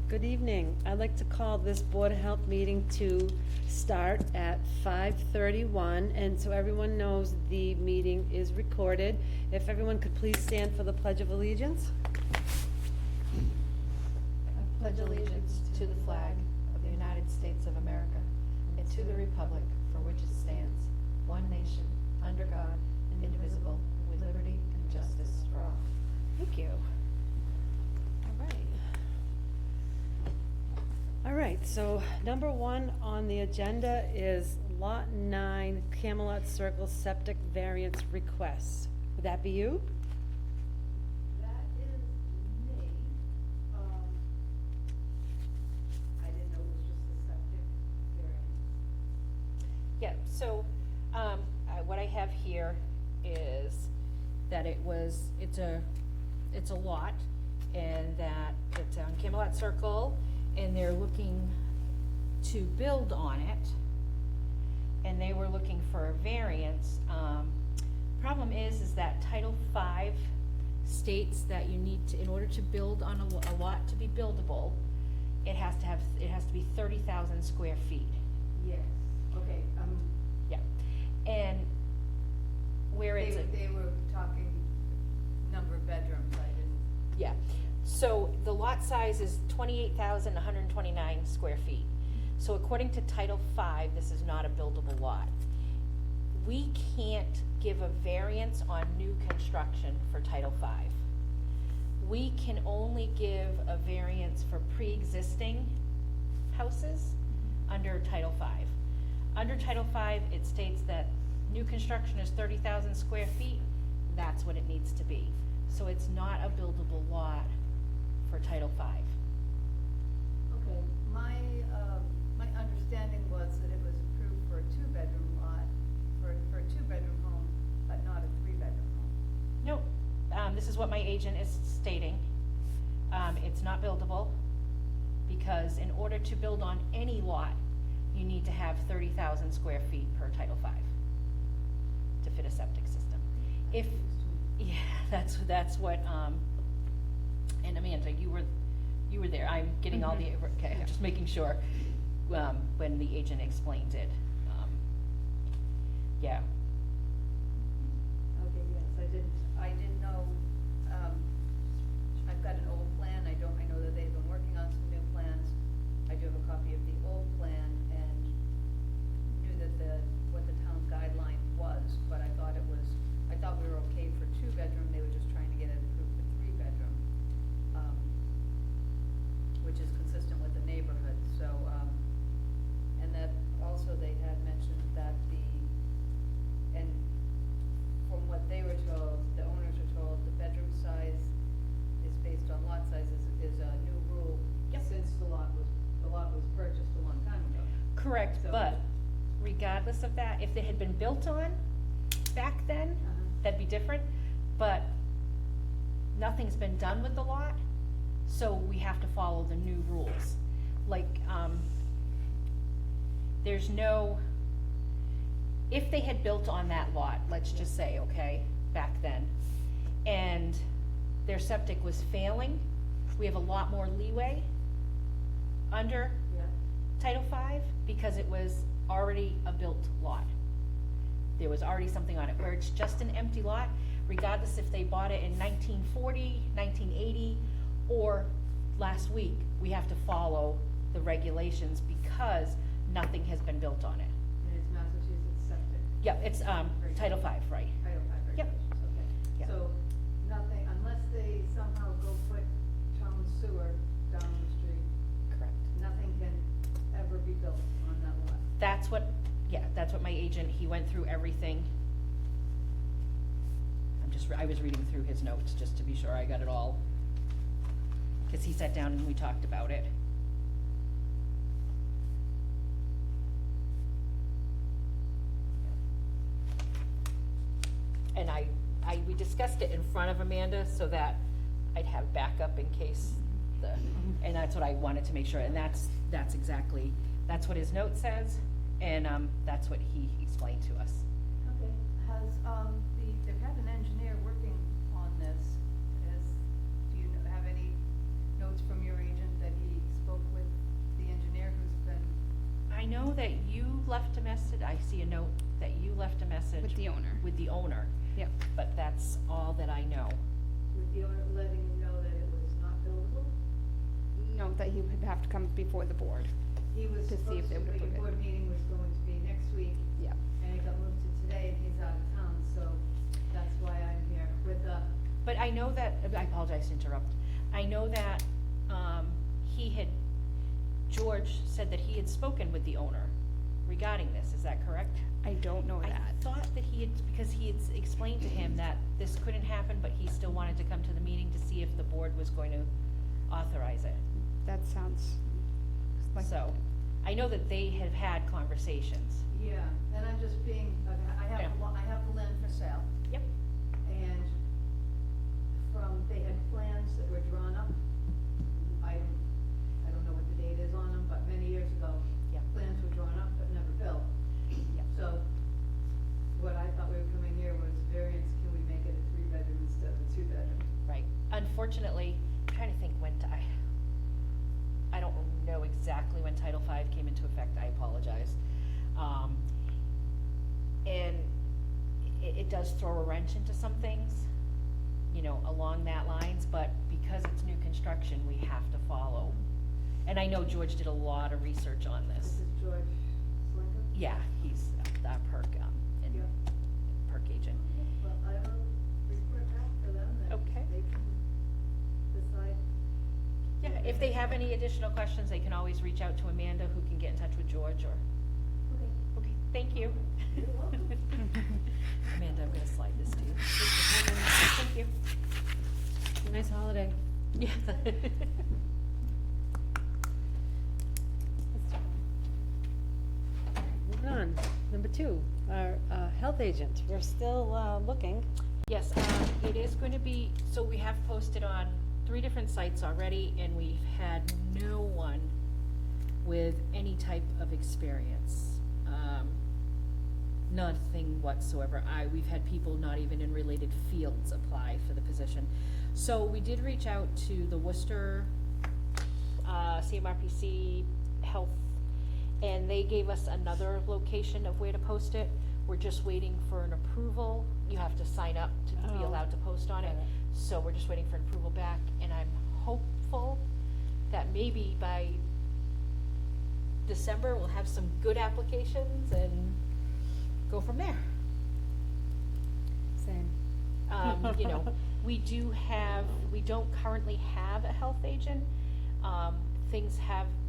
Good evening. I'd like to call this Board of Health meeting to start at 5:31, and so everyone knows the meeting is recorded. If everyone could please stand for the Pledge of Allegiance. I pledge allegiance to the flag of the United States of America and to the republic for which it stands, one nation, under God, indivisible, with liberty and justice for all. Thank you. All right, so number one on the agenda is Lot 9 Camelot Circle Septic Variance Request. Would that be you? That is me. I didn't know it was just the septic variance. Yeah, so, what I have here is that it's a lot, and that it's on Camelot Circle, and they're looking to build on it, and they were looking for a variance. Problem is that Title V states that you need to, in order to build on a lot to be buildable, it has to be 30,000 square feet. Yes, okay, Yeah, and where it's they were talking number of bedrooms, I didn't. yeah, so the lot size is 28,129 square feet. So according to Title V, this is not a buildable lot. We can't give a variance on new construction for Title V. We can only give a variance for pre-existing houses under Title V. Under Title V, it states that new construction is 30,000 square feet. That's what it needs to be. So it's not a buildable lot for Title V. Okay, my understanding was that it was approved for a two-bedroom lot, for a two-bedroom home, but not a three-bedroom home. Nope, this is what my agent is stating. It's not buildable, because in order to build on any lot, you need to have 30,000 square feet per Title V to fit a septic system. If, yeah, that's what, and Amanda, you were there, I'm getting all the, okay, I'm just making sure, when the agent explained it, yeah. Okay, yes, I didn't know, I've got an old plan, I know that they've been working on some new plans. I do have a copy of the old plan and knew that what the town's guideline was, but I thought we were okay for two-bedroom, they were just trying to get it approved for three-bedroom, which is consistent with the neighborhood, so, and that also they had mentioned that and from what they were told, the owners were told, the bedroom size is based on lot sizes, is a new rule. Yep. Since the lot was purchased a long time ago. Correct, So- but regardless of that, if they had been built on back then, that'd be different, but nothing's been done with the lot, so we have to follow the new rules. Like, there's no, if they had built on that lot, let's just say, okay, back then, and their septic was failing, we have a lot more leeway under Yeah. Title V, because it was already a built lot. There was already something on it, where it's just an empty lot, regardless if they bought it in 1940, 1980, or last week, we have to follow the regulations because nothing has been built on it. And it's Massachusetts septic. Yep, it's, Title V, right? Title V Yep. regulations, okay. Yep. So nothing, unless they somehow go put town sewer down the street, Correct. nothing can ever be built on that lot. That's what my agent, he went through everything. I was reading through his notes just to be sure I got it all, cause he sat down and we talked about it. And we discussed it in front of Amanda so that I'd have backup in case and that's what I wanted to make sure, and that's exactly, that's what his note says, and, that's what he explained to us. Okay, has, they've had an engineer working on this, do you have any notes from your agent that he know that you left a message, I see a note that you left a message. With the owner. With the owner, Yep. but that's all that I know. With the owner letting him know that it was not buildable? No, that he would have to come before the board. He was To see if supposed they to, would the approve it. board meeting was going to be next week, Yep. and it got moved to today, and he's out of town, so that's why I'm here with But I know that, I apologize to interrupt. I know that, George said that he had spoken with the owner regarding this, is that correct? I don't know I that. thought that he had, because he had explained to him that this couldn't happen, but he still wanted to come to the meeting to see if the board was going to authorize it. That sounds like. So, I know that they have had conversations. Yeah, and I'm just being, I have, Yeah. I have the land for sale, Yep. and they had plans that were drawn up. I don't know what the date is on them, but many years ago. Yep. Plans were drawn up but never built. Yep. So, what I thought we were coming here was variance, can we make it a 3-bedroom instead of a 2-bedroom? Right. Unfortunately, I'm trying to think when I don't know exactly when Title V came into effect, I apologize. And it does throw a wrench into some things, you know, along that lines, but because it's new construction, we have to follow. And I know George did a lot of research on This this. is George Slinker? Yeah, he's our perk, and Yep. perk agent. Well, I will report back to them that Okay. they can decide. Yeah, if they have any additional questions, they can always reach out to Amanda, who can get in touch with George, or, Okay. okay, thank you. You're welcome. Amanda, I'm gonna slide this to you. Thank you. Nice holiday. Yeah. Moving on, number 2, our health agent, we're still looking. Yes, it is going to be, so we have posted on 3 different sites already, and we've had no one with any type of experience. Nothing whatsoever. We've had people not even in related fields apply for the position. So we did reach out to the Worcester, CMRPC Health, and they gave us another location of where to post it. We're just waiting for an approval. You have to sign up to be Oh. allowed to post on it. Got it. So we're just waiting for an approval back, and I'm hopeful that maybe by December, we'll have some good applications and go from there. Same. You know, we don't currently have a health agent.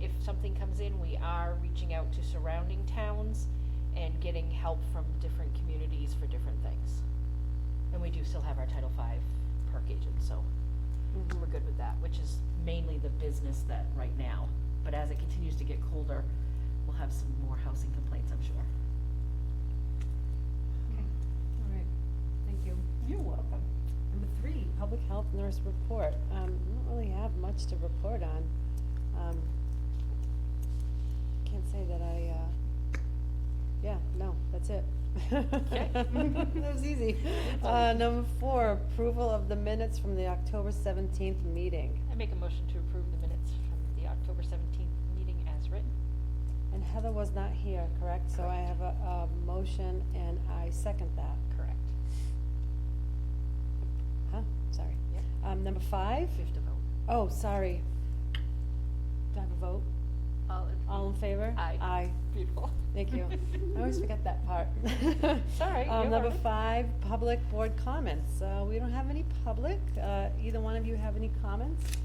If something comes in, we are reaching out to surrounding towns and getting help from different communities for different things. And we do still have our Title V perk agent, so Mhm. we're good with that, which is mainly the business that right now. But as it continues to get colder, we'll have some more housing complaints, I'm sure. Okay, all right, thank you. You're welcome. Number 3, public health nurse report. We don't really have much to report on. Can't say that that's it. Okay. That was easy. Number 4, approval of the minutes from the October 17th meeting. I make a motion to approve the minutes from the October 17th meeting as written. And Heather was not here, correct? So I have a motion and I second that. Correct. Huh? Sorry. Yep. Number 5? We have to vote. Oh, sorry. Do I have a vote? All in favor? Aye. Aye. Beautiful. Thank you. I always forget that part. It's all right, you're Number welcome. 5, public board comments. We don't have any public. Either one of you have any comments?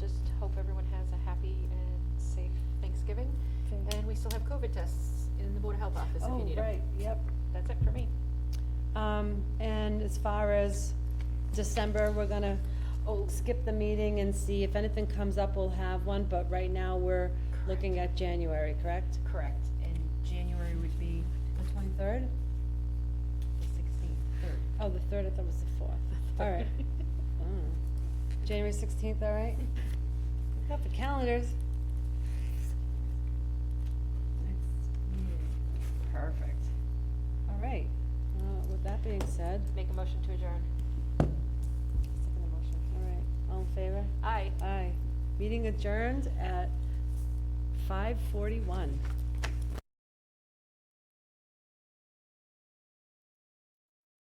Just hope everyone has a happy and safe Thanksgiving. Okay. And we still have COVID tests in the Board of Health office if you need them. Oh, right, yep. That's it for me. And as far as December, we're gonna skip the meeting and see if anything comes up, we'll have one, but right now we're looking at January, correct? Correct. And January would be The 23rd? the 16th. Oh, the 3rd, I thought it was the 4th. All right. January 16th, all right? Look up the calendars. Perfect. All right. With that being said, Make a motion to adjourn. second motion. All right. All in favor? Aye. Aye. Meeting adjourned at 5:41.